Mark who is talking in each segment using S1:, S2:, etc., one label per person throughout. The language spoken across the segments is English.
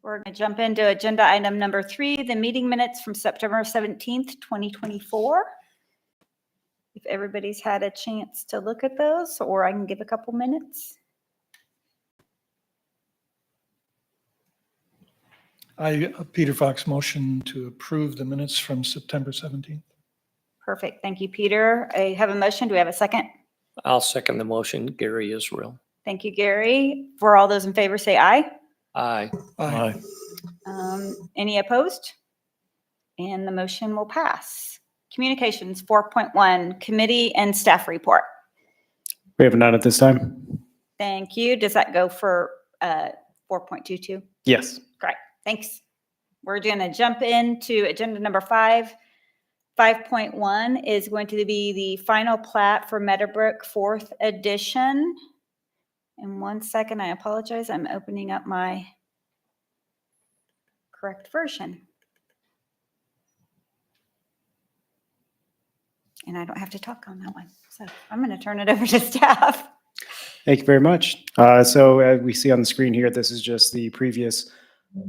S1: We're going to jump into agenda item number 3, the meeting minutes from September 17th, 2024. If everybody's had a chance to look at those, or I can give a couple minutes.
S2: Peter Fox, motion to approve the minutes from September 17th.
S1: Perfect. Thank you, Peter. I have a motion. Do we have a second?
S3: I'll second the motion. Gary Israel.
S1: Thank you, Gary. For all those in favor, say aye.
S3: Aye.
S2: Aye.
S1: Any opposed? And the motion will pass. Communications 4.1, committee and staff report.
S4: We have none at this time.
S1: Thank you. Does that go for 4.22?
S4: Yes.
S1: Great. Thanks. We're going to jump into agenda number 5. 5.1 is going to be the final plat for Meadowbrook 4th edition. In 1 second, I apologize. I'm opening up my correct version. And I don't have to talk on that one. So I'm going to turn it over to staff.
S4: Thank you very much. So as we see on the screen here, this is just the previous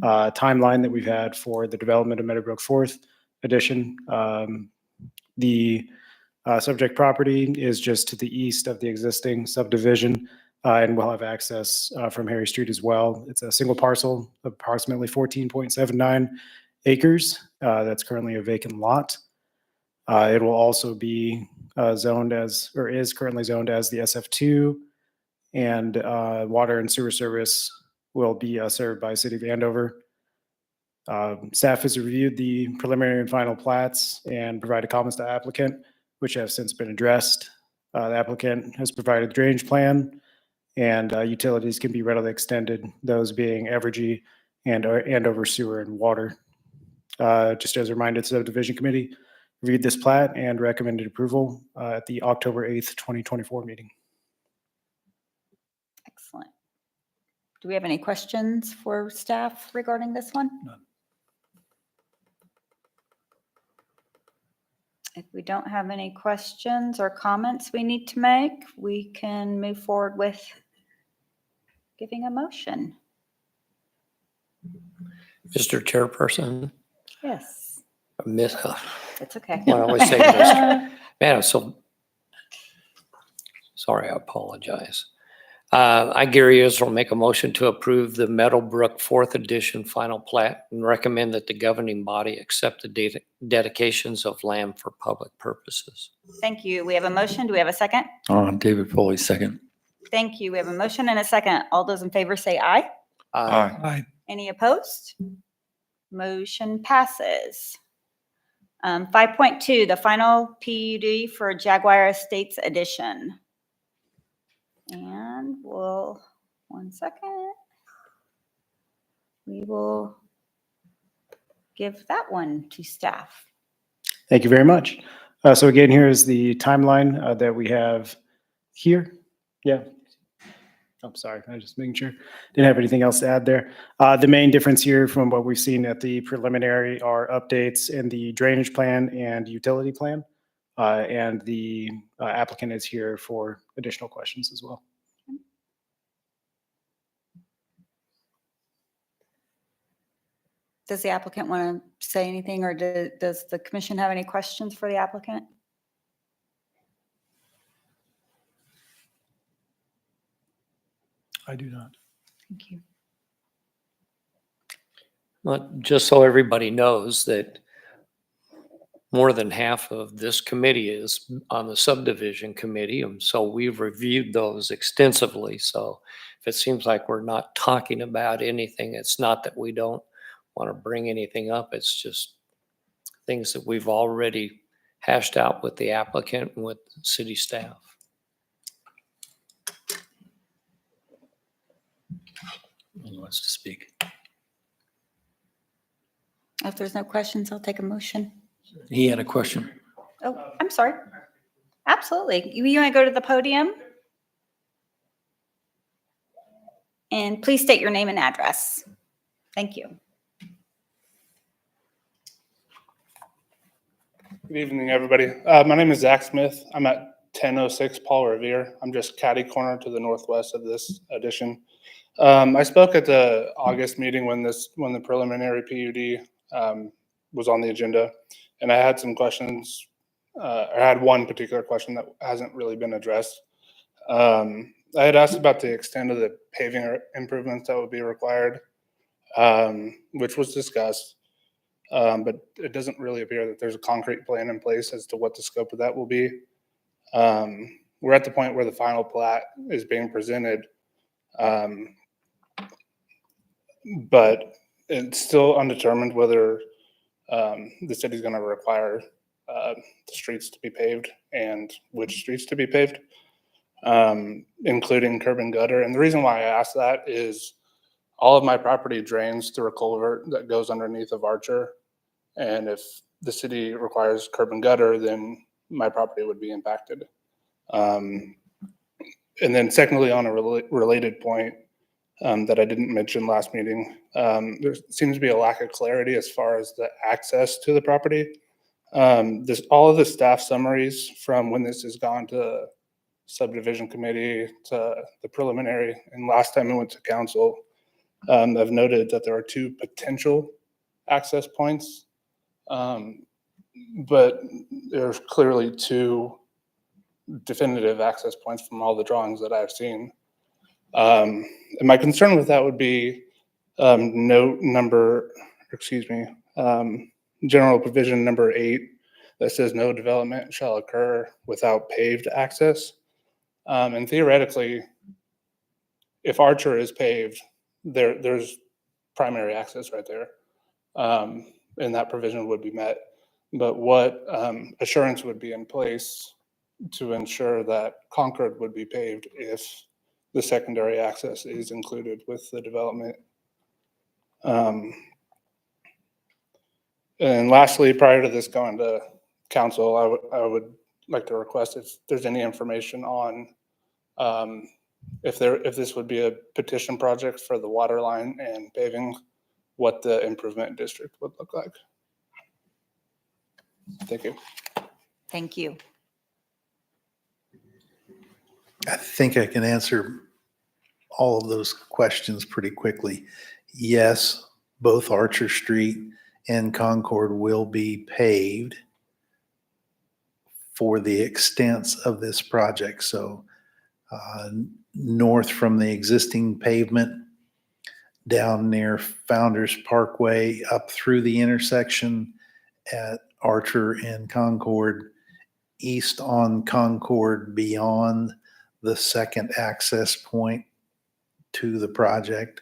S4: timeline that we've had for the development of Meadowbrook 4th edition. The subject property is just to the east of the existing subdivision, and we'll have access from Harry Street as well. It's a single parcel of approximately 14.79 acres. That's currently a vacant lot. It will also be zoned as, or is currently zoned as the SF2, and water and sewer service will be served by City of Andover. Staff has reviewed the preliminary and final plats and provided comments to applicant, which have since been addressed. The applicant has provided the drainage plan, and utilities can be readily extended, those being Evergy and Andover Sewer and Water. Just as a reminder, the subdivision committee reviewed this plat and recommended approval at the October 8th, 2024 meeting.
S1: Excellent. Do we have any questions for staff regarding this one?
S2: None.
S1: If we don't have any questions or comments we need to make, we can move forward with giving a motion.
S3: Mr. Chairperson,
S1: Yes,
S3: Miss,
S1: it's okay.
S3: I always say Mr. Man, I'm so sorry. I apologize. I, Gary Israel, make a motion to approve the Meadowbrook 4th edition final plat and recommend that the governing body accept the dedications of land for public purposes.
S1: Thank you. We have a motion. Do we have a second?
S5: David Foley, second.
S1: Thank you. We have a motion and a second. All those in favor say aye.
S2: Aye.
S1: Any opposed? Motion passes. 5.2, the final PUD for Jaguar Estates Edition. And we'll, 1 second. We will give that one to staff.
S4: Thank you very much. So again, here is the timeline that we have here. Yeah. I'm sorry, I was just making sure. Didn't have anything else to add there. The main difference here from what we've seen at the preliminary are updates in the drainage plan and utility plan. And the applicant is here for additional questions as well.
S1: Does the applicant want to say anything, or does the commission have any questions for the applicant?
S2: I do not.
S1: Thank you.
S3: Well, just so everybody knows that more than half of this committee is on the subdivision committee, and so we've reviewed those extensively. So if it seems like we're not talking about anything, it's not that we don't want to bring anything up. It's just things that we've already hashed out with the applicant and with city staff.
S5: He wants to speak.
S1: If there's no questions, I'll take a motion.
S5: He had a question.
S1: Oh, I'm sorry. Absolutely. You want to go to the podium? And please state your name and address. Thank you.
S6: Good evening, everybody. My name is Zach Smith. I'm at 1006 Paul Revere. I'm just catty corner to the northwest of this addition. I spoke at the August meeting when the preliminary PUD was on the agenda, and I had some questions. I had one particular question that hasn't really been addressed. I had asked about the extent of the paving or improvements that would be required, which was discussed. But it doesn't really appear that there's a concrete plan in place as to what the scope of that will be. We're at the point where the final plat is being presented, but it's still undetermined whether the city's going to require the streets to be paved and which streets to be paved, including curb and gutter. And the reason why I asked that is all of my property drains through a culvert that goes underneath of Archer. And if the city requires curb and gutter, then my property would be impacted. And then secondly, on a related point that I didn't mention last meeting, there seems to be a lack of clarity as far as the access to the property. All of the staff summaries from when this has gone to subdivision committee to the preliminary, and last time it went to council, I've noted that there are 2 potential access points, but there's clearly 2 definitive access points from all the drawings that I've seen. And my concern with that would be general provision number 8 that says no development shall occur without paved access. And theoretically, if Archer is paved, there's primary access right there, and that provision would be met. But what assurance would be in place to ensure that Concord would be paved if the secondary access is included with the development? And lastly, prior to this going to council, I would like to request if there's any information on if this would be a petition project for the water line and paving, what the improvement district would look like. Thank you.
S1: Thank you.
S7: I think I can answer all of those questions pretty quickly. Yes, both Archer Street and Concord will be paved for the extents of this project. So north from the existing pavement, down near Founders Parkway, up through the intersection at Archer and Concord, east on Concord beyond the second access point to the project.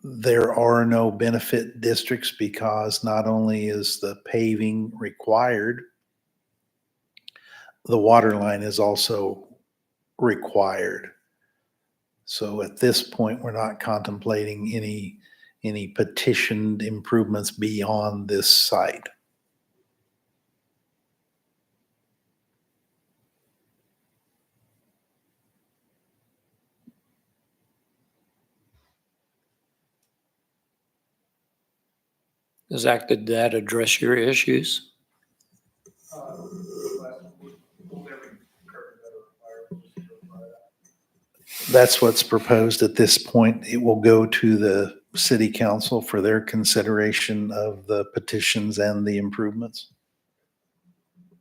S7: There are no benefit districts because not only is the paving required, the water line is also required. So at this point, we're not contemplating any petitioned improvements beyond this site.
S3: Zach, did that address your issues?
S7: That's what's proposed at this point. It will go to the city council for their consideration of the petitions and the improvements.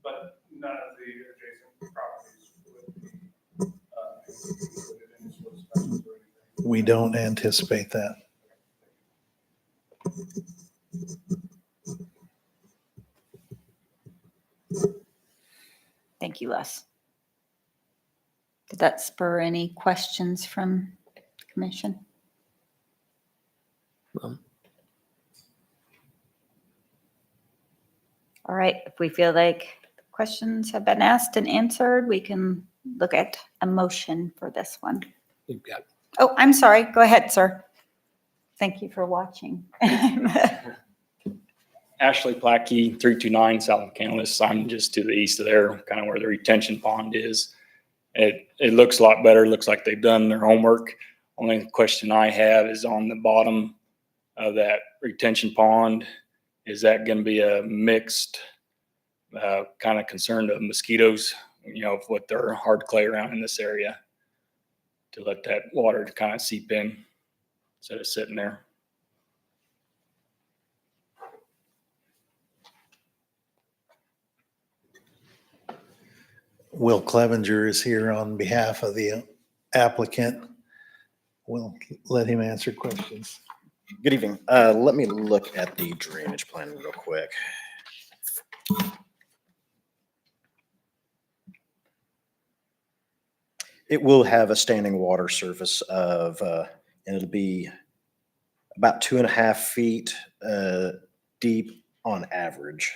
S6: But none of the adjacent properties would be included in this list of specials or anything.
S7: We don't anticipate that.
S1: Thank you, Les. Did that spur any questions from the commission?
S3: No.
S1: All right, if we feel like questions have been asked and answered, we can look at a motion for this one.
S3: You've got
S1: Oh, I'm sorry. Go ahead, sir. Thank you for watching.
S8: Ashley Plackey, 329 South Canlis. I'm just to the east of there, kind of where the retention pond is. It looks a lot better. Looks like they've done their homework. Only question I have is on the bottom of that retention pond. Is that going to be a mixed, kind of concerned of mosquitoes, with their hard clay around in this area? to let that water kind of seep in instead of sitting there.
S7: Will Clevenger is here on behalf of the applicant. We'll let him answer questions.
S9: Good evening. Let me look at the drainage plan real quick. It will have a standing water surface of, and it'll be about 2.5 feet deep on average.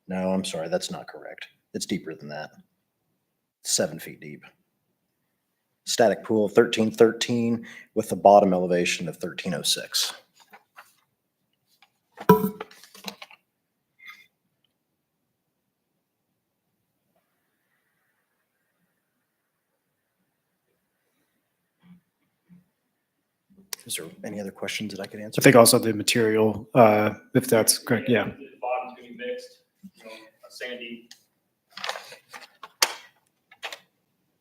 S9: No, I'm sorry, that's not correct. It's deeper than that. 7 feet deep. Static pool of 1313 with the bottom elevation of 1306. Is there any other questions that I could answer?
S4: I think also the material, if that's correct, yeah.
S8: The bottom's gonna be mixed, a sandy.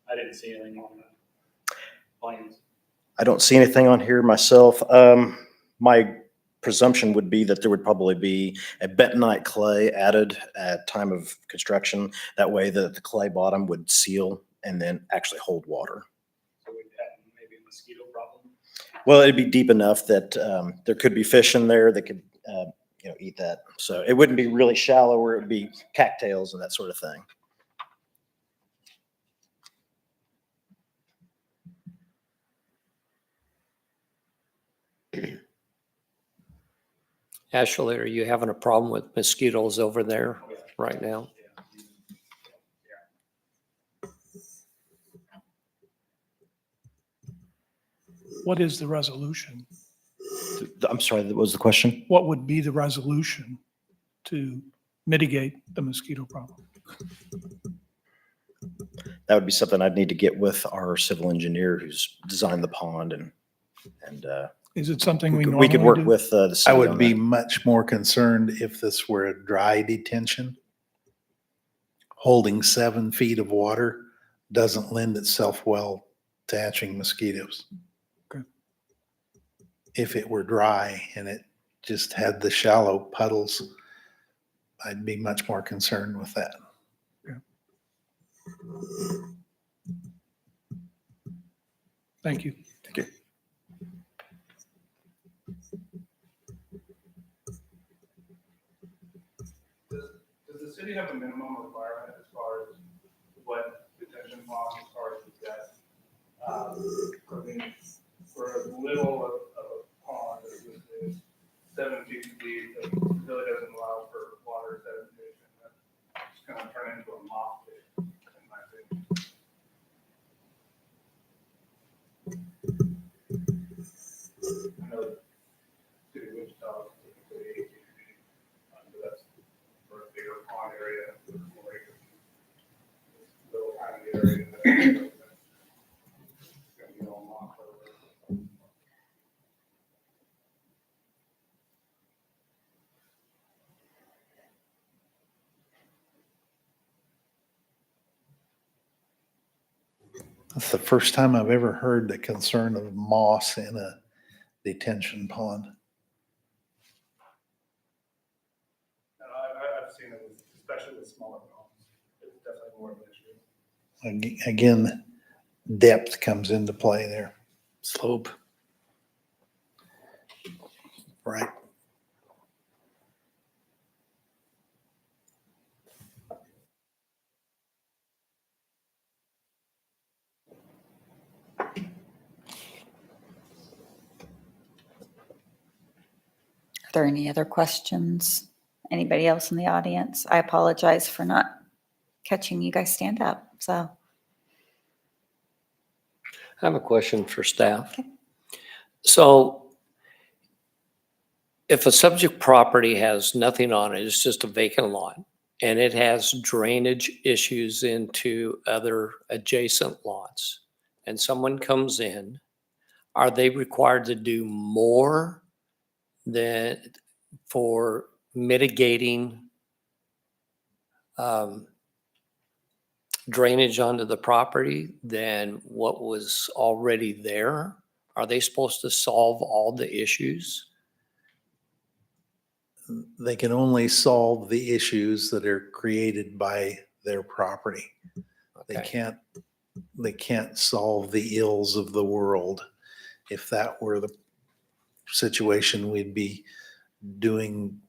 S8: I didn't see anything on the plans.
S9: I don't see anything on here myself. My presumption would be that there would probably be a bentonite clay added at time of construction. That way the clay bottom would seal and then actually hold water.
S8: So we'd have maybe a mosquito problem.
S9: Well, it'd be deep enough that there could be fish in there that could, eat that. So it wouldn't be really shallow where it would be cattails and that sort of thing.
S3: Ashley, are you having a problem with mosquitoes over there right now?
S2: What is the resolution?
S9: I'm sorry, what was the question?
S2: What would be the resolution to mitigate the mosquito problem?
S9: That would be something I'd need to get with our civil engineer who's designed the pond and
S2: Is it something we
S9: we
S2: normally
S9: could work
S2: do?
S9: with the
S7: I
S9: city
S7: would
S9: on
S7: be
S9: that.
S7: much more concerned if this were a dry detention. Holding 7 feet of water doesn't lend itself well to hatching mosquitoes.
S2: Okay.
S7: If it were dry and it just had the shallow puddles, I'd be much more concerned with that.
S2: Thank you.
S6: Does the city have a minimum requirement as far as what detention ponds, as far as the depth? I mean, for as little of a pond as this is, 7 feet deep, it really doesn't allow for water sedimentation. That's just gonna turn into a moth pit, in my opinion. I know the city of Wichita is typically 18 feet, but that's for a bigger pond area, more acres. This little tiny area. It's gonna be all mock over.
S7: That's the first time I've ever heard the concern of moss in a detention pond.
S6: And I've seen it, especially with smaller ponds. It's definitely more of an issue.
S7: Again, depth comes into play there.
S5: Slope.
S7: Right.
S1: Are there any other questions? Anybody else in the audience? I apologize for not catching you guys stand up, so.
S3: I have a question for staff.
S1: Okay.
S3: So if a subject property has nothing on it, it's just a vacant lot, and it has drainage issues into other adjacent lots, and someone comes in, are they required to do more than for mitigating drainage onto the property than what was already there? Are they supposed to solve all the issues?
S7: They can only solve the issues that are created by their property. They
S3: Okay.
S7: can't solve the ills of the world. If that were the situation, we'd be doing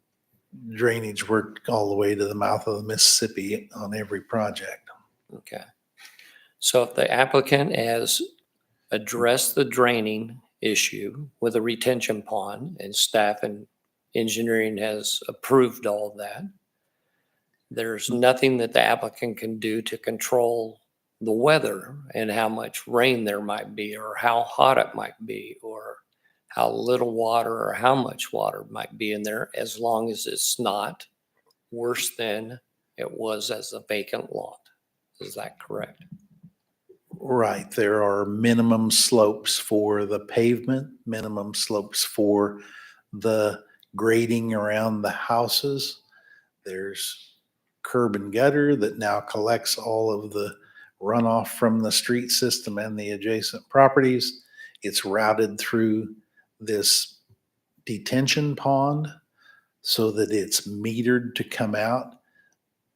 S7: drainage work all the way to the mouth of the Mississippi on every project.
S3: Okay. So if the applicant has addressed the draining issue with a retention pond and staff and engineering has approved all of that, there's nothing that the applicant can do to control the weather and how much rain there might be, or how hot it might be, or how little water or how much water might be in there, as long as it's not worse than it was as a vacant lot. Is that correct?
S7: Right, there are minimum slopes for the pavement, minimum slopes for the grading around the houses. There's curb and gutter that now collects all of the runoff from the street system and the adjacent properties. It's routed through this detention pond so that it's metered to come out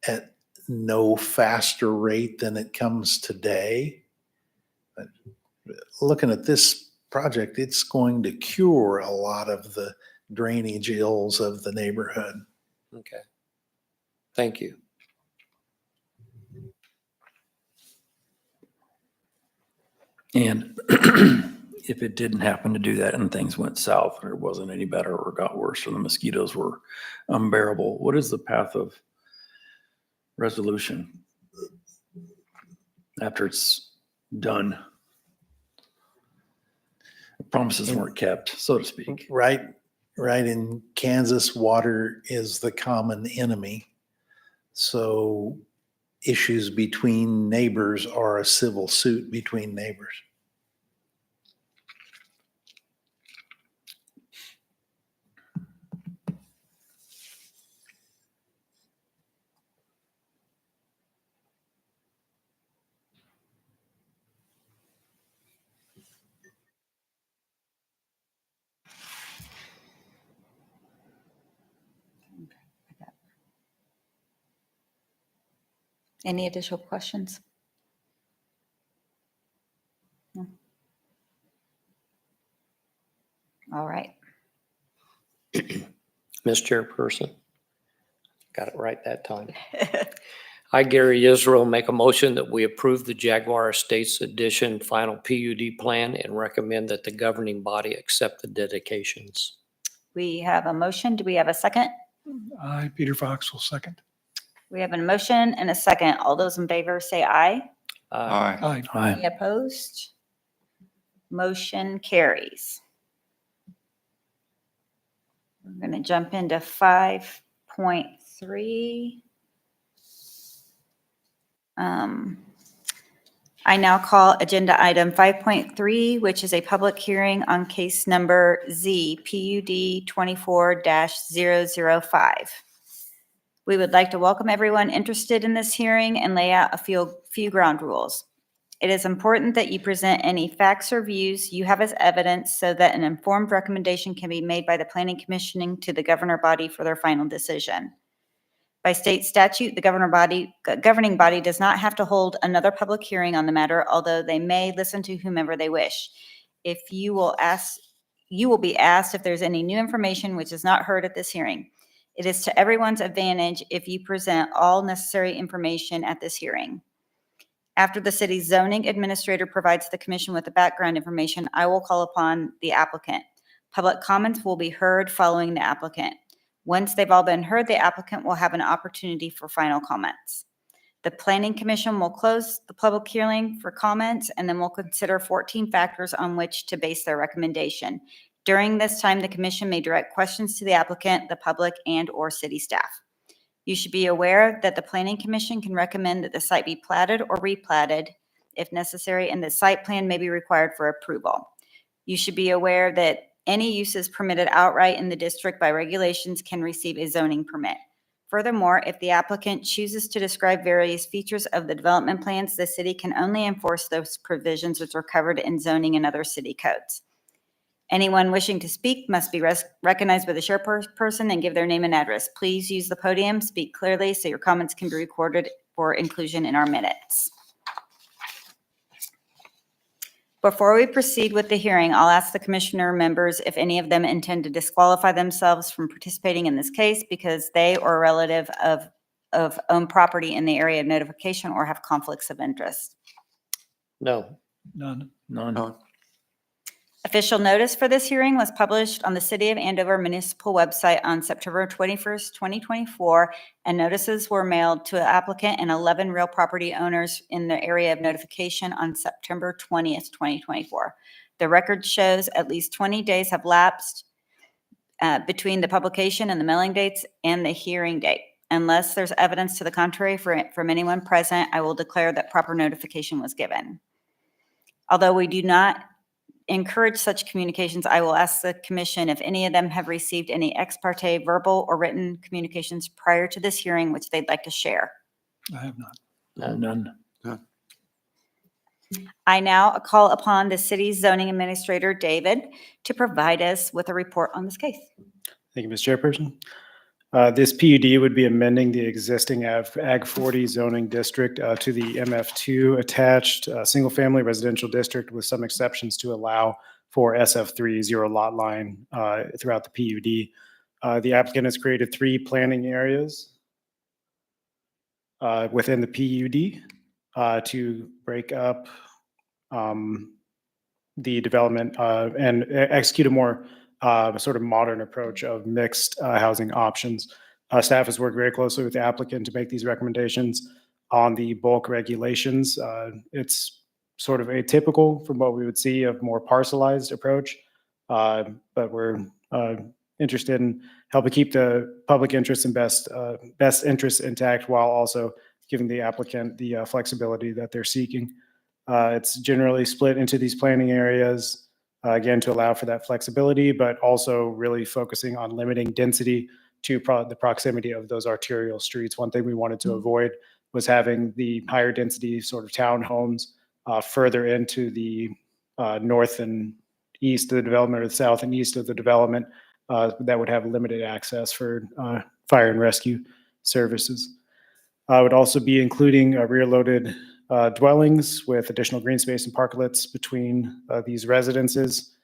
S7: at no faster rate than it comes today. But looking at this project, it's going to cure a lot of the drainage ills of the neighborhood.
S3: Okay. Thank you.
S5: And if it didn't happen to do that and things went south or it wasn't any better or got worse or the mosquitoes were unbearable, what is the path of resolution after it's done? Promises weren't kept, so to speak.
S7: Right in Kansas, water is the common enemy. So issues between neighbors are a civil suit between neighbors.
S1: Any additional questions? No. All right.
S3: Ms. Chairperson, got it right that time. I, Gary Israel, make a motion that we approve the Jaguar Estates Edition final PUD plan and recommend that the governing body accept the dedications.
S1: We have a motion. Do we have a second?
S2: I, Peter Fox, will second.
S1: We have a motion and a second. All those in favor say aye.
S2: Aye.
S1: Any opposed? Motion carries. We're going to jump into 5.3. I now call agenda item 5.3, which is a public hearing on case number Z PUD 24-005. We would like to welcome everyone interested in this hearing and lay out a few ground rules. It is important that you present any facts or views you have as evidence so that an informed recommendation can be made by the Planning Commission to the governing body for their final decision. By state statute, the governing body does not have to hold another public hearing on the matter, although they may listen to whomever they wish. You will be asked if there's any new information which is not heard at this hearing. It is to everyone's advantage if you present all necessary information at this hearing. After the city's zoning administrator provides the commission with the background information, I will call upon the applicant. Public comments will be heard following the applicant. Once they've all been heard, the applicant will have an opportunity for final comments. The Planning Commission will close the public hearing for comments, and then we'll consider 14 factors on which to base their recommendation. During this time, the commission may direct questions to the applicant, the public, and/or city staff. You should be aware that the Planning Commission can recommend that the site be platted or replatted if necessary, and the site plan may be required for approval. You should be aware that any uses permitted outright in the district by regulations can receive a zoning permit. Furthermore, if the applicant chooses to describe various features of the development plans, the city can only enforce those provisions which are covered in zoning and other city codes. Anyone wishing to speak must be recognized by the chairperson and give their name and address. Please use the podium, speak clearly so your comments can be recorded for inclusion in our minutes. Before we proceed with the hearing, I'll ask the commissioner members if any of them intend to disqualify themselves from participating in this case because they or a relative of own property in the area of notification or have conflicts of interest.
S3: No.
S2: None.
S5: None.
S1: Official notice for this hearing was published on the City of Andover municipal website on September 21st, 2024, and notices were mailed to the applicant and 11 real property owners in the area of notification on September 20th, 2024. The record shows at least 20 days have lapsed between the publication and the mailing dates and the hearing date. Unless there's evidence to the contrary from anyone present, I will declare that proper notification was given. Although we do not encourage such communications, I will ask the commission if any of them have received any ex parte verbal or written communications prior to this hearing which they'd like to share.
S2: I have not.
S5: None.
S1: I now call upon the city's zoning administrator, David, to provide us with a report on this case.
S4: Thank you, Ms. Chairperson. This PUD would be amending the existing Ag 40 zoning district to the MF2 attached single-family residential district with some exceptions to allow for SF3 zero lot line throughout the PUD. The applicant has created 3 planning areas within the PUD to break up the development and execute a more sort of modern approach of mixed housing options. Staff has worked very closely with the applicant to make these recommendations on the bulk regulations. It's sort of atypical from what we would see of more parcelized approach, but we're interested in helping keep the public interest and best interests intact while also giving the applicant the flexibility that they're seeking. It's generally split into these planning areas, again, to allow for that flexibility, but also really focusing on limiting density to the proximity of those arterial streets. One thing we wanted to avoid was having the higher density sort of townhomes further into the north and east of the development or the south and east of the development that would have limited access for fire and rescue services. I would also be including rear-loaded dwellings with additional green space and parklets between these residences,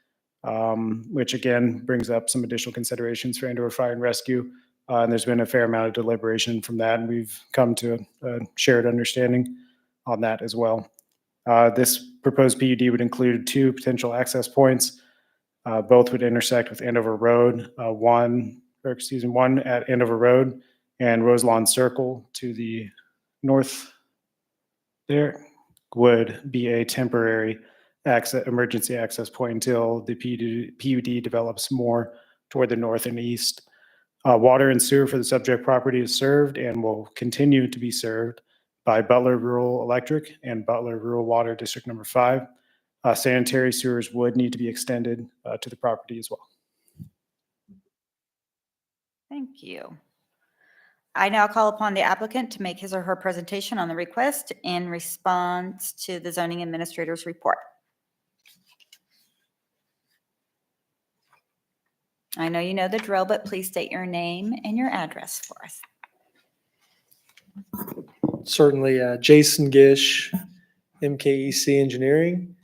S4: which again brings up some additional considerations for Andover Fire and Rescue. And there's been a fair amount of deliberation from that, and we've come to a shared understanding on that as well. This proposed PUD would include 2 potential access points. Both would intersect with Andover Road, one at Andover Road and Roselawn Circle to the north. There would be a temporary emergency access point until the PUD develops more toward the north and east. Water and sewer for the subject property is served and will continue to be served by Butler Rural Electric and Butler Rural Water District Number 5. Sanitary sewers would need to be extended to the property as well.
S1: Thank you. I now call upon the applicant to make his or her presentation on the request in response to the zoning administrator's report. I know you know the drill, but please state your name and your address for us.
S10: Certainly, Jason Gish, MKEC Engineering,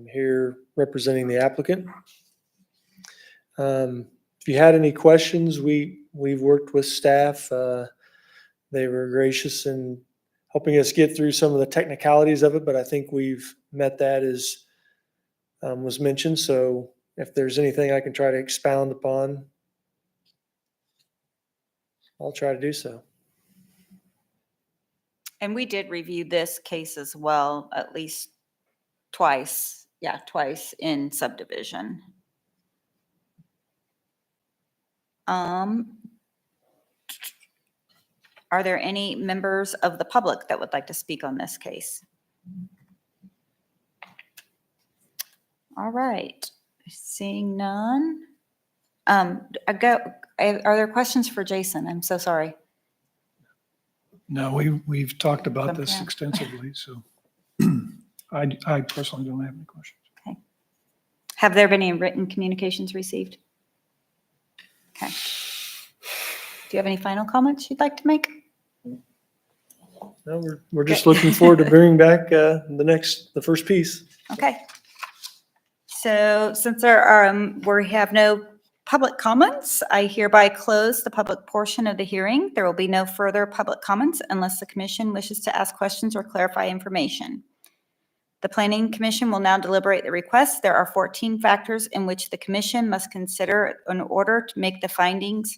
S10: here representing the applicant. If you had any questions, we've worked with staff. They were gracious in helping us get through some of the technicalities of it, but I think we've met that as was mentioned. So if there's anything I can try to expound upon, I'll try to do so.
S1: And we did review this case as well, at least twice. Yeah, twice in subdivision. Are there any members of the public that would like to speak on this case? All right, seeing none. Are there questions for Jason? I'm so sorry.
S2: No, we've talked about this
S1: Okay.
S2: extensively, so I personally don't have any questions.
S1: Have there been any written communications received? Okay. Do you have any final comments you'd like to make?
S10: No, we're just
S1: Okay.
S10: looking forward to bringing back the first piece.
S1: Okay. So since there are, we have no public comments, I hereby close the public portion of the hearing. There will be no further public comments unless the commission wishes to ask questions or clarify information. The Planning Commission will now deliberate the request. There are 14 factors in which the commission must consider in order to make the findings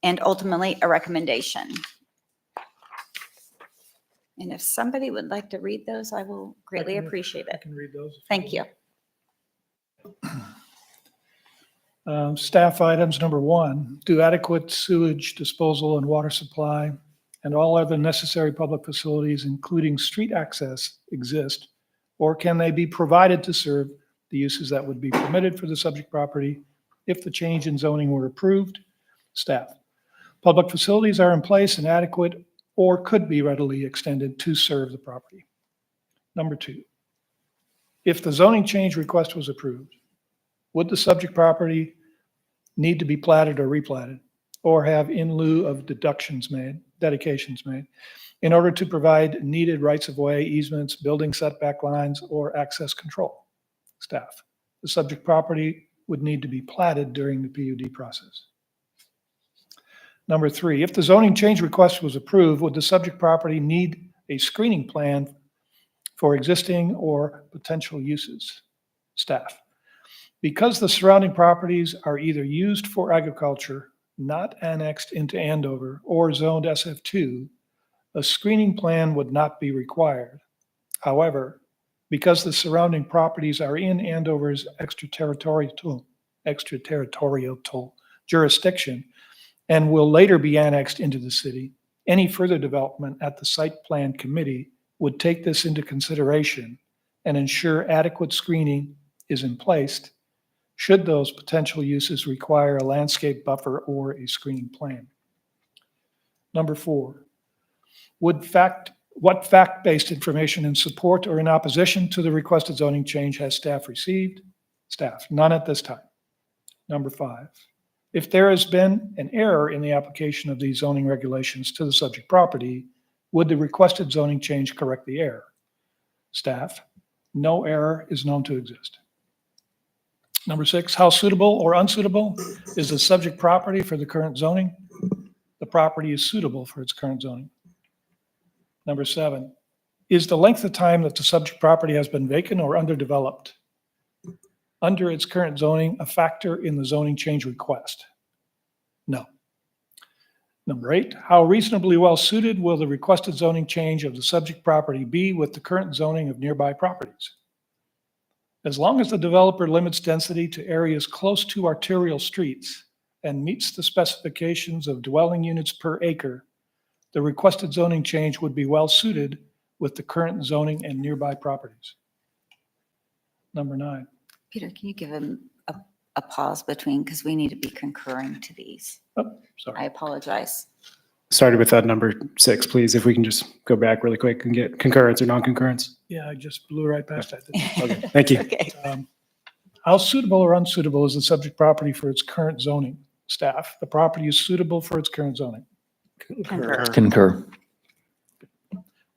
S1: and ultimately a recommendation. And if somebody would like to read those, I will greatly appreciate
S2: I
S1: it.
S2: can read those.
S1: Thank you.
S2: Staff items, number 1, do adequate sewage disposal and water supply and all other necessary public facilities, including street access, exist, or can they be provided to serve the uses that would be permitted for the subject property if the change in zoning were approved? Staff, public facilities are in place and adequate or could be readily extended to serve the property. Number 2, if the zoning change request was approved, would the subject property need to be platted or replatted or have in lieu of dedications made in order to provide needed rights-of-way, easements, building setback lines, or access control? Staff, the subject property would need to be platted during the PUD process. Number 3, if the zoning change request was approved, would the subject property need a screening plan for existing or potential uses? Staff, because the surrounding properties are either used for agriculture, not annexed into Andover, or zoned SF2, a screening plan would not be required. However, because the surrounding properties are in Andover's extraterritorial jurisdiction and will later be annexed into the city, any further development at the site plan committee would take this into consideration and ensure adequate screening is in place should those potential uses require a landscape buffer or a screening plan. Number 4, what fact-based information in support or in opposition to the requested zoning change has staff received? Staff, none at this time. Number 5, if there has been an error in the application of these zoning regulations to the subject property, would the requested zoning change correct the error? Staff, no error is known to exist. Number 6, how suitable or unsuitable is the subject property for the current zoning? The property is suitable for its current zoning. Number 7, is the length of time that the subject property has been vacant or underdeveloped under its current zoning a factor in the zoning change request? No. Number 8, how reasonably well suited will the requested zoning change of the subject property be with the current zoning of nearby properties? As long as the developer limits density to areas close to arterial streets and meets the specifications of dwelling units per acre, the requested zoning change would be well suited with the current zoning and nearby properties. Number 9.
S1: Peter, can you give him a pause between, because we need to be concurring to these.
S2: Oh,
S1: I
S2: sorry.
S1: apologize.
S4: Started with number 6, please, if we can just go back really quick and get concurrence or non-concurrence.
S2: Yeah, I just blew right past that. didn't I?
S4: Okay, thank you.
S1: Okay.
S2: How suitable or unsuitable is the subject property for its current zoning? Staff, the property is suitable for its current zoning.
S1: Concur.
S5: Concur.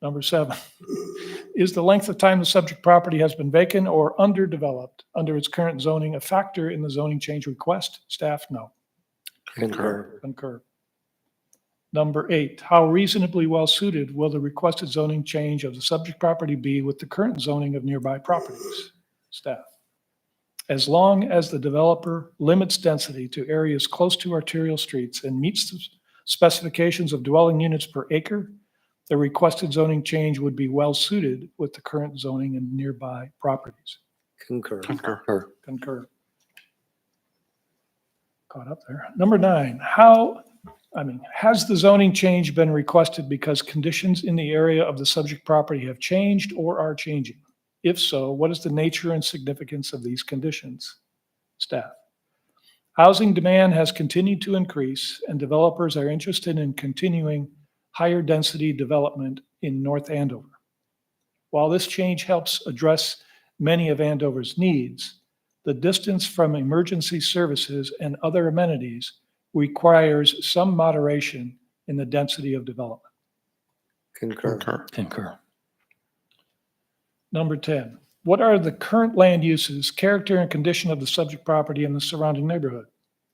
S2: Number 7, is the length of time the subject property has been vacant or underdeveloped under its current zoning a factor in the zoning change request? Staff, no.
S3: Concur.
S2: Concur. Number 8, how reasonably well suited will the requested zoning change of the subject property be with the current zoning of nearby properties? Staff, as long as the developer limits density to areas close to arterial streets and meets the specifications of dwelling units per acre, the requested zoning change would be well suited with the current zoning and nearby properties.
S3: Concur.
S2: Concur. Caught up there. Number 9, has the zoning change been requested because conditions in the area of the subject property have changed or are changing? If so, what is the nature and significance of these conditions? Staff, housing demand has continued to increase and developers are interested in continuing higher density development in North Andover. While this change helps address many of Andover's needs, the distance from emergency services and other amenities requires some moderation in the density of development.
S3: Concur.
S5: Concur.
S2: Number 10, what are the current land uses, character, and condition of the subject property and the surrounding neighborhood?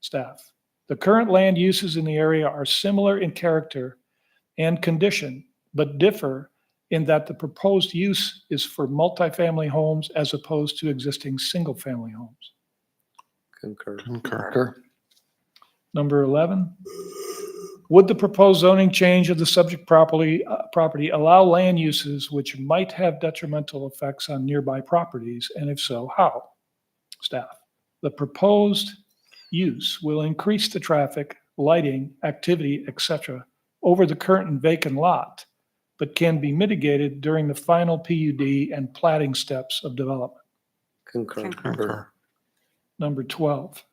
S2: Staff. The current land uses in the area are similar in character and condition, but differ in that the proposed use is for multifamily homes as opposed to existing single-family homes.
S3: Concur.
S5: Concur.
S2: Number 11, would the proposed zoning change of the subject property allow land uses which might have detrimental effects on nearby properties, and if so, how? Staff. The proposed use will increase the traffic, lighting, activity, etc. over the current and vacant lot, but can be mitigated during the final PUD and platting steps of development.
S3: Concur.
S2: Number 12,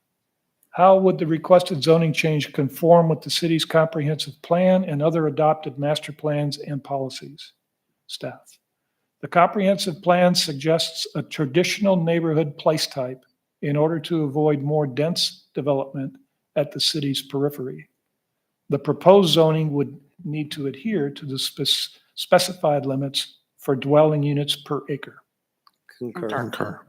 S2: how would the requested zoning change conform with the city's comprehensive plan and other adopted master plans and policies? Staff. The comprehensive plan suggests a traditional neighborhood place type in order to avoid more dense development at the city's periphery. The proposed zoning would need to adhere to the specified limits for dwelling units per acre.
S3: Concur.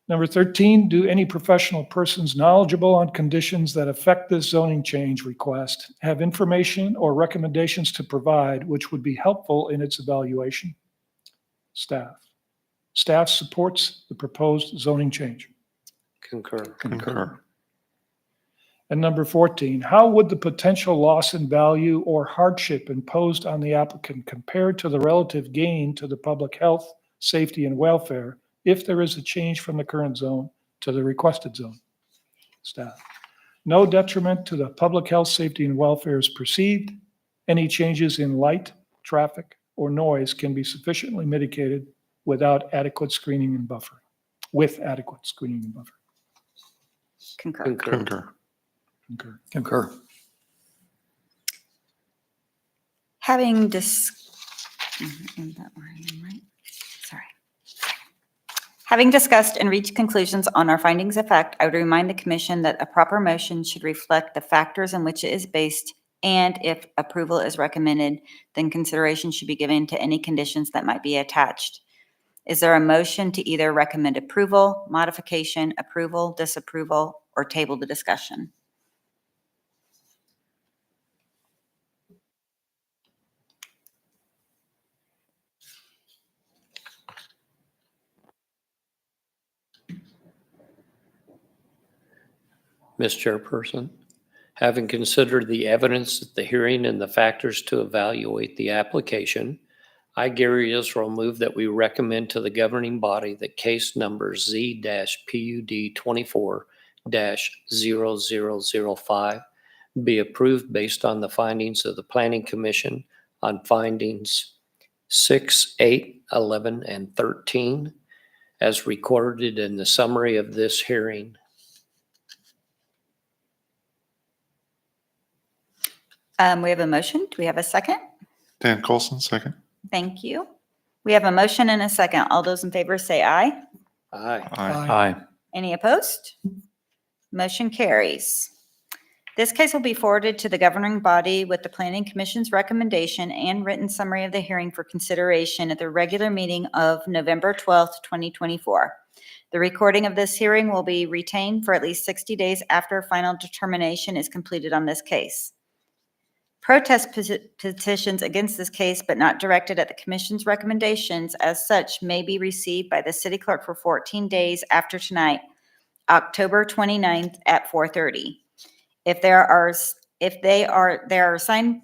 S2: Number 13, do any professional persons knowledgeable on conditions that affect this zoning change request have information or recommendations to provide which would be helpful in its evaluation? Staff. Staff supports the proposed zoning change.
S3: Concur.
S2: And number 14, how would the potential loss in value or hardship imposed on the applicant compared to the relative gain to the public health, safety, and welfare if there is a change from the current zone to the requested zone? Staff. No detriment to the public health, safety, and welfare is perceived. Any changes in light, traffic, or noise can be sufficiently mitigated without adequate screening and buffering, with adequate screening and buffering.
S1: Concur.
S3: Concur.
S2: Concur.
S5: Concur.
S1: Having Having discussed and reached conclusions on our findings of fact, I would remind the commission that a proper motion should reflect the factors on which it is based, and if approval is recommended, then consideration should be given to any conditions that might be attached. Is there a motion to either recommend approval, modification, approval, disapproval, or table the discussion?
S3: Ms. Chairperson, having considered the evidence at the hearing and the factors to evaluate the application, I, Gary Israel, move that we recommend to the governing body that case number Z-PUD 24-0005 be approved based on the findings of the Planning Commission on findings 6, 8, 11, and 13, as recorded in the summary of this hearing.
S1: We have a motion. Do we have a second?
S11: Dan Colson, second.
S1: Thank you. We have a motion and a second. All those in favor say aye.
S3: Aye.
S5: Aye.
S1: Any opposed? Motion carries. This case will be forwarded to the governing body with the Planning Commission's recommendation and written summary of the hearing for consideration at the regular meeting of November 12th, 2024. The recording of this hearing will be retained for at least 60 days after final determination is completed on this case. Protest petitions against this case, but not directed at the commission's recommendations as such, may be received by the city clerk for 14 days after tonight, October 29th at 4:30. If there are signed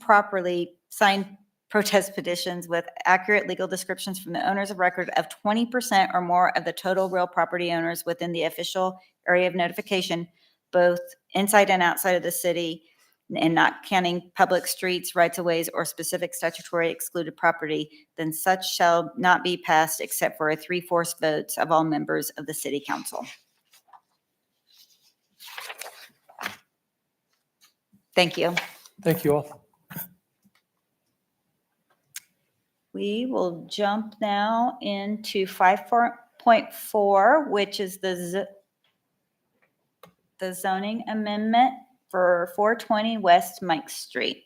S1: protest petitions with accurate legal descriptions from the owners of record of 20% or more of the total real property owners within the official area of notification, both inside and outside of the city, and not counting public streets, rights-of-ways, or specific statutory excluded property, then such shall not be passed except for a 3/4 votes of all members of the city council. Thank you.
S10: Thank you all.
S1: We will jump now into 5.4, which is the zoning amendment for 420 West Mike Street.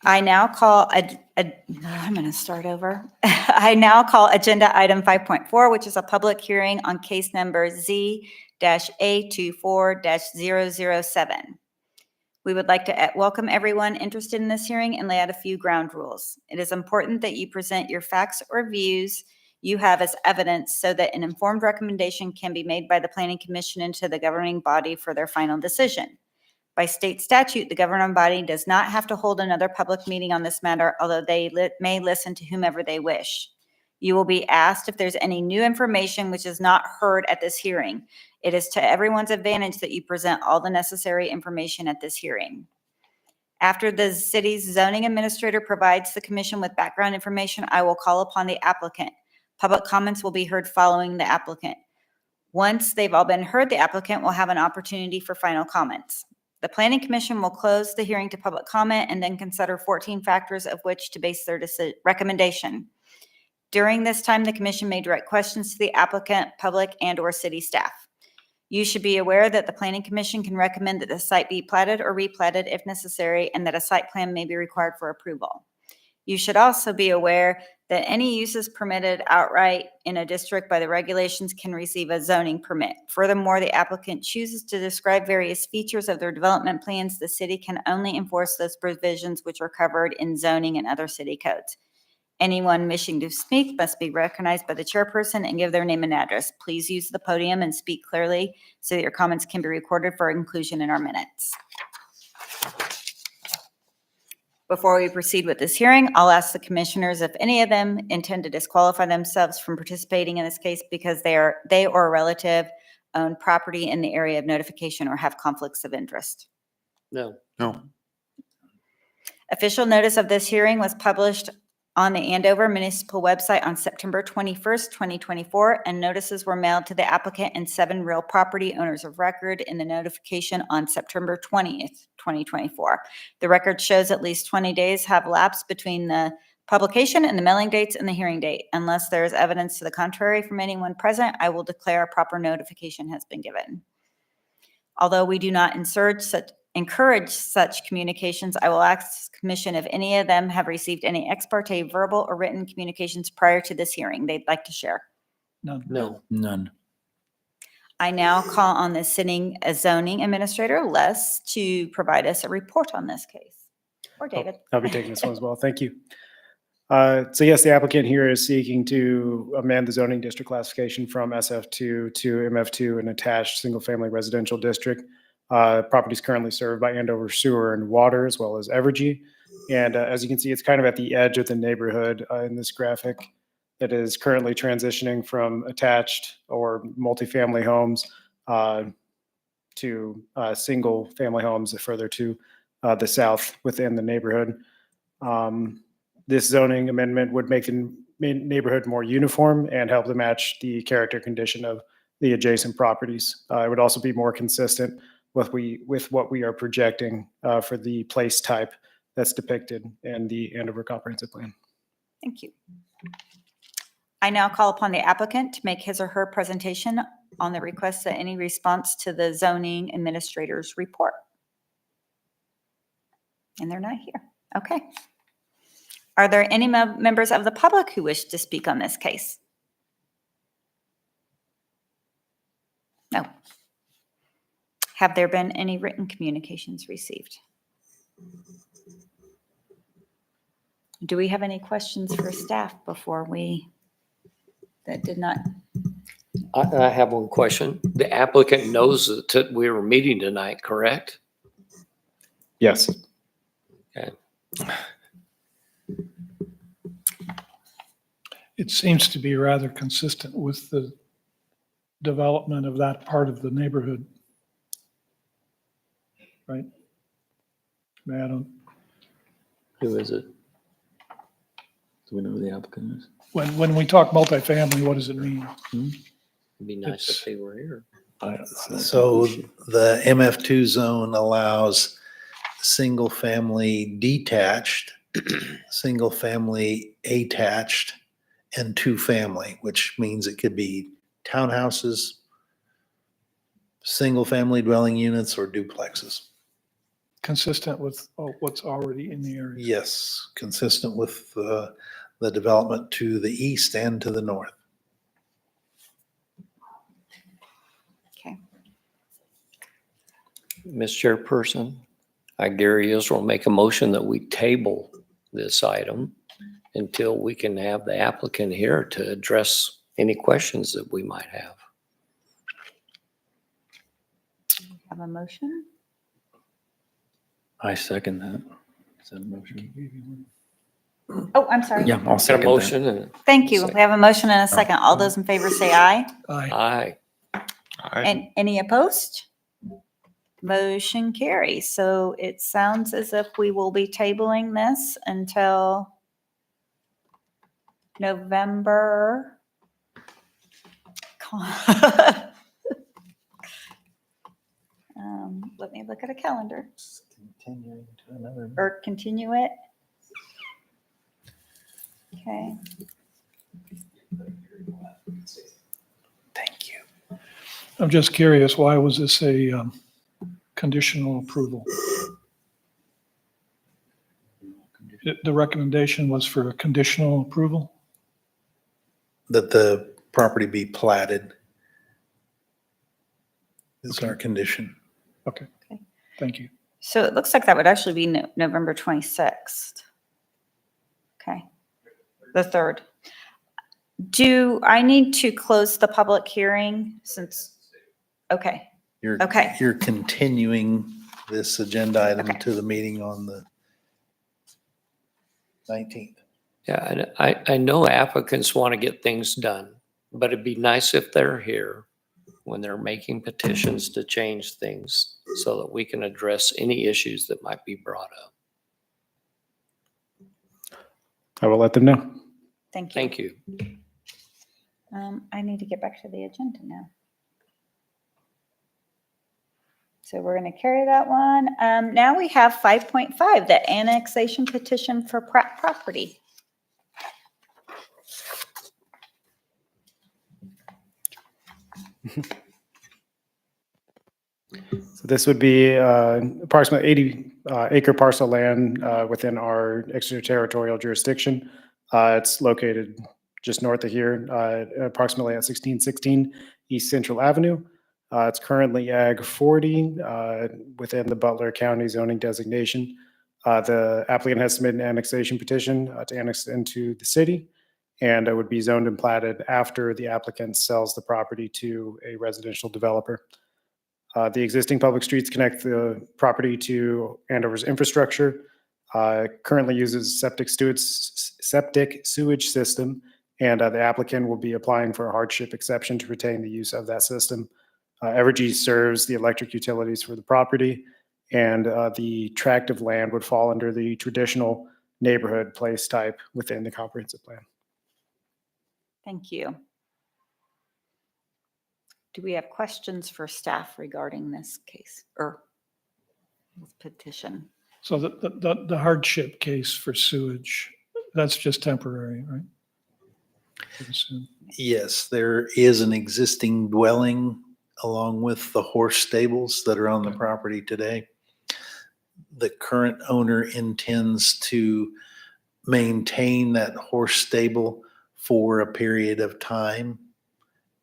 S1: I now call, I'm going to start over. I now call agenda item 5.4, which is a public hearing on case number Z-A24-007. We would like to welcome everyone interested in this hearing and lay out a few ground rules. It is important that you present your facts or views you have as evidence so that an informed recommendation can be made by the Planning Commission into the governing body for their final decision. By state statute, the governing body does not have to hold another public meeting on this matter, although they may listen to whomever they wish. You will be asked if there's any new information which is not heard at this hearing. It is to everyone's advantage that you present all the necessary information at this hearing. After the city's zoning administrator provides the commission with background information, I will call upon the applicant. Public comments will be heard following the applicant. Once they've all been heard, the applicant will have an opportunity for final comments. The Planning Commission will close the hearing to public comment and then consider 14 factors of which to base their recommendation. During this time, the commission may direct questions to the applicant, public, and/or city staff. You should be aware that the Planning Commission can recommend that the site be platted or replatted if necessary, and that a site plan may be required for approval. You should also be aware that any uses permitted outright in a district by the regulations can receive a zoning permit. Furthermore, the applicant chooses to describe various features of their development plans, the city can only enforce those provisions which are covered in zoning and other city codes. Anyone wishing to speak must be recognized by the chairperson and give their name and address. Please use the podium and speak clearly so that your comments can be recorded for inclusion in our minutes. Before we proceed with this hearing, I'll ask the commissioners if any of them intend to disqualify themselves from participating in this case because they or a relative own property in the area of notification or have conflicts of interest.
S3: No.
S11: No.
S1: Official notice of this hearing was published on the Andover Municipal website on September 21st, 2024, and notices were mailed to the applicant and 7 real property owners of record in the notification on September 20th, 2024. The record shows at least 20 days have lapsed between the publication and the mailing dates and the hearing date. Unless there is evidence to the contrary from anyone present, I will declare a proper notification has been given. Although we do not encourage such communications, I will ask the commission if any of them have received any ex parte verbal or written communications prior to this hearing they'd like to share.
S2: None.
S3: No.
S5: None.
S1: I now call on the sitting zoning administrator, Les, to provide us a report on this case. Or David.
S4: I'll be taking this one as well. Thank you. So yes, the applicant here is seeking to amend the zoning district classification from SF2 to MF2, an attached single-family residential district. Property is currently served by Andover Sewer and Water, as well as Evergy. And as you can see, it's kind of at the edge of the neighborhood in this graphic that is currently transitioning from attached or multifamily homes to single-family homes further to the south within the neighborhood. This zoning amendment would make the neighborhood more uniform and help to match the character condition of the adjacent properties. It would also be more consistent with what we are projecting for the place type that's depicted in the Andover Comprehensive Plan.
S1: Thank you. I now call upon the applicant to make his or her presentation on the request that any response to the zoning administrator's report. And they're not here. Okay. Are there any members of the public who wish to speak on this case? No. Have there been any written communications received? Do we have any questions for staff before that did not?
S3: I have one question. The applicant knows that we were meeting tonight, correct?
S4: Yes.
S3: Okay.
S2: It seems to be rather consistent with the development of that part of the neighborhood. Right? I don't,
S5: Who is it? Do we know who the applicant is?
S2: when we talk multifamily, what does it mean?
S3: It'd be nice if they were here.
S7: So the MF2 zone allows single family detached, single family attached, and two family, which means it could be townhouses, single family dwelling units, or duplexes.
S2: Consistent with what's already in the area.
S7: Yes, consistent with the development to the east and to the north.
S1: Okay.
S3: Ms. Chairperson, I, Gary Israel, make a motion that we table this item until we can have the applicant here to address any questions that we might have.
S1: Have a motion?
S5: I second that. Is that a motion?
S1: Oh, I'm sorry.
S5: Yeah, I'll
S3: Got a
S5: second that.
S3: motion and
S1: Thank you. We have a motion and a second. All those in favor say aye.
S2: Aye.
S3: aye.
S1: And any opposed? Motion carries. So it sounds as if we will be tabling this until November. Let me look at a calendar
S7: Continuing to another.
S1: or continue it. Okay.
S7: Thank you.
S2: I'm just curious, why was this a conditional approval? The recommendation was for a conditional approval?
S7: That the property be platted is our condition.
S2: Okay.
S1: Okay.
S2: Thank you.
S1: So it looks like that would actually be November 26th. Okay. The 3rd. Do I need to close the public hearing since, okay, Okay.
S7: You're continuing this agenda item
S1: Okay.
S7: to the meeting on the 19th.
S3: Yeah, and I know applicants want to get things done, but it'd be nice if they're here when they're making petitions to change things so that we can address any issues that might be brought up.
S4: I will let them know.
S1: thank you.
S3: Thank you.
S1: I need to get back to the agenda now. So we're going to carry that one. Now we have 5.5, the annexation petition for Pratt property.
S4: So this would be approximately 80 acre parcel land within our extraterritorial jurisdiction. It's located just north of here, approximately at 1616 East Central Avenue. It's currently Ag 40 within the Butler County zoning designation. The applicant has submitted an annexation petition to annex into the city, and it would be zoned and platted after the applicant sells the property to a residential developer. The existing public streets connect the property to Andover's infrastructure. Currently uses septic sewage system, and the applicant will be applying for a hardship exception to retain the use of that system. Evergy serves the electric utilities for the property, and the tract of land would fall under the traditional neighborhood place type within the comprehensive plan.
S1: Thank you. Do we have questions for staff regarding this case or this petition?
S2: So the hardship case for sewage, that's just temporary, right? I assume.
S7: Yes, there is an existing dwelling along with the horse stables that are on the property today. The current owner intends to maintain that horse stable for a period of time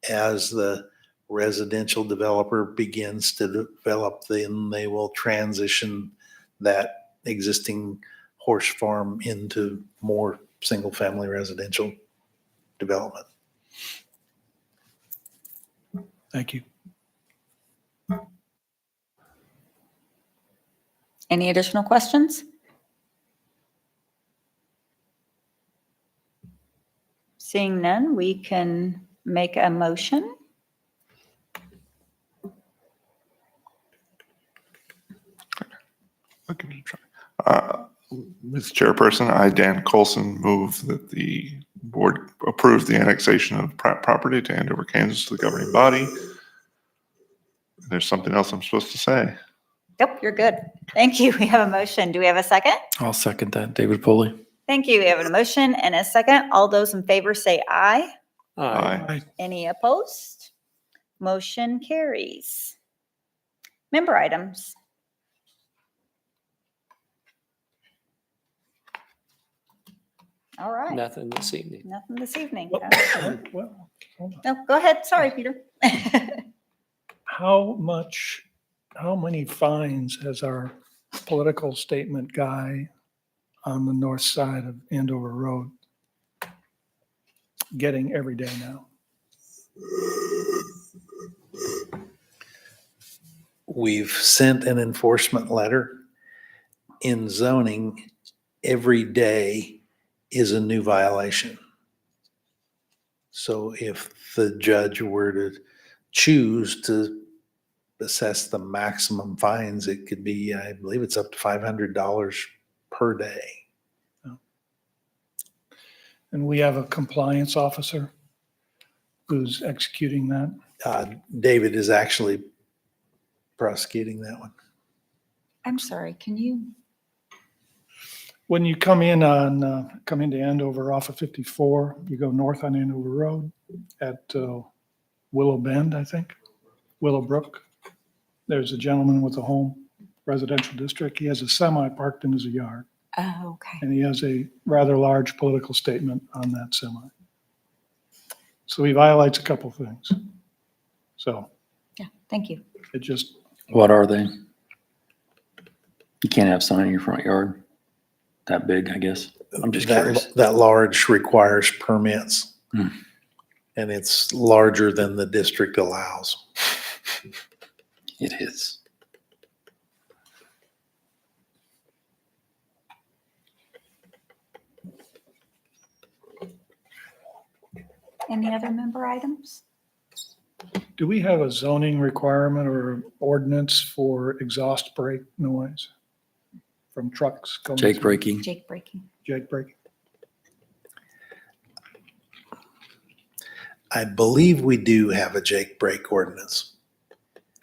S7: as the residential developer begins to develop, then they will transition that existing horse farm into more single-family residential development.
S2: Thank you.
S1: Any additional questions? Seeing none, we can make a motion.
S11: I'll give it a try. Ms. Chairperson, I, Dan Colson, move that the board approve the annexation of Pratt property to Andover, Kansas to the governing body. There's something else I'm supposed to say.
S1: Nope, you're good. Thank you. We have a motion. Do we have a second?
S5: I'll second that. David Foley.
S1: Thank you. We have a motion and a second. All those in favor say aye.
S11: Aye.
S1: Any opposed? Motion carries. Member items. All right,
S3: Nothing this evening.
S1: nothing this evening.
S2: Well, well, hold on.
S1: No, go ahead. Sorry, Peter.
S2: How many fines has our political statement guy on the north side of Andover Road getting every day now?
S7: We've sent an enforcement letter. In zoning, every day is a new violation. So if the judge were to choose to assess the maximum fines, it could be, I believe it's up to $500 per day.
S2: And we have a compliance officer who's executing that.
S7: David is actually prosecuting that one.
S1: I'm sorry, can you?
S2: When you come into Andover off of 54, you go north on Andover Road at Willow Bend, I think, Willowbrook. There's a gentleman with a home residential district. He has a semi parked in his yard,
S1: Oh, okay.
S2: and he has a rather large political statement on that semi. So he violates a couple things. So
S1: Yeah, thank you.
S2: it just,
S5: What are they? You can't have sign in your front yard that big, I guess. I'm just curious.
S7: That large requires permits.
S5: Hmm.
S7: And it's larger than the district allows.
S5: It is.
S1: Any other member items?
S2: do we have a zoning requirement or ordinance for exhaust brake noise from trucks going?
S5: Jake
S2: through-
S5: breaking.
S1: Jake breaking.
S2: Jake brake.
S7: I believe we do have a Jake brake ordinance.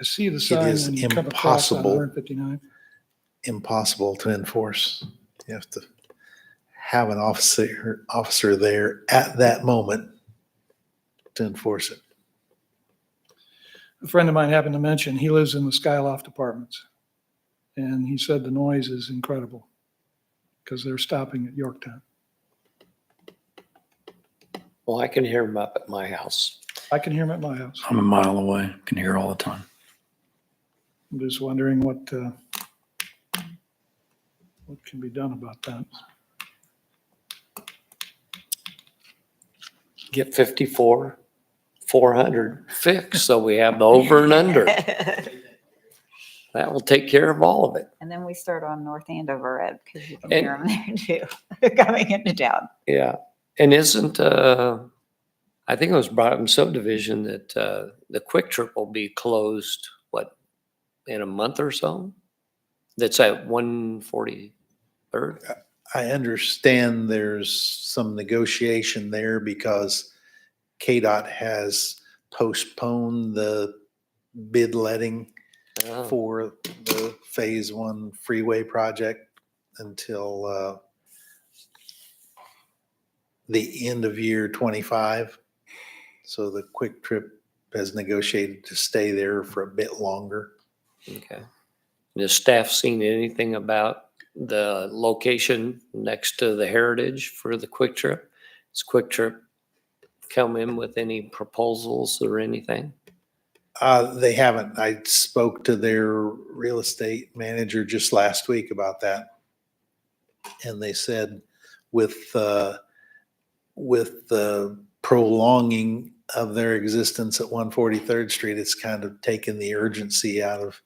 S2: I see the sign
S7: is
S2: when you come across on
S7: impossible.
S2: 159.
S7: Impossible to enforce. You have to have an officer there at that moment to enforce it.
S2: A friend of mine happened to mention, he lives in the Skyloft Apartments. And he said the noise is incredible because they're stopping at Yorktown.
S3: Well, I can hear them up at my house.
S2: I can hear them at my house.
S5: I'm a mile away. Can hear it all the time.
S2: I'm just wondering what can be done about that.
S3: Get 54, 400 fixed so we have the over and under. That will take care of all of it.
S1: And then we start on North Andover because you can
S3: And-
S1: hear them there too, coming into town.
S3: Yeah. And isn't, I think it was brought up in subdivision that the Quick Trip will be closed, what, in a month or so? That's at 143rd?
S7: I understand there's some negotiation there because KDOT has postponed the bid letting
S3: Oh,
S7: for the Phase 1 freeway project until the end of year 25. So the Quick Trip has negotiated to stay there for a bit longer.
S3: okay. Has staff seen anything about the location next to the Heritage for the Quick Trip? Has Quick Trip come in with any proposals or anything?
S7: They haven't. I spoke to their real estate manager just last week about that. And they said with the prolonging of their existence at 143rd Street, it's kind of taken the urgency out of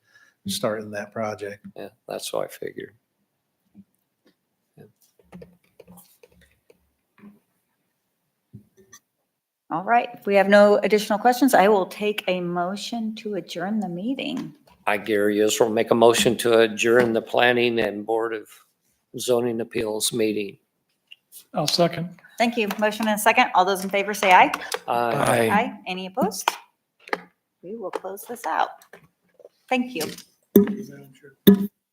S7: starting that project.
S3: Yeah, that's what I figured.
S1: All right, if we have no additional questions, I will take a motion to adjourn the meeting.
S3: I, Gary Israel, make a motion to adjourn the Planning and Board of Zoning Appeals meeting.
S2: I'll second.
S1: Thank you. Motion and a second. All those in favor say aye.
S3: Aye.
S1: Aye. Any opposed? We will close this out. Thank you.
S2: Madam Chair.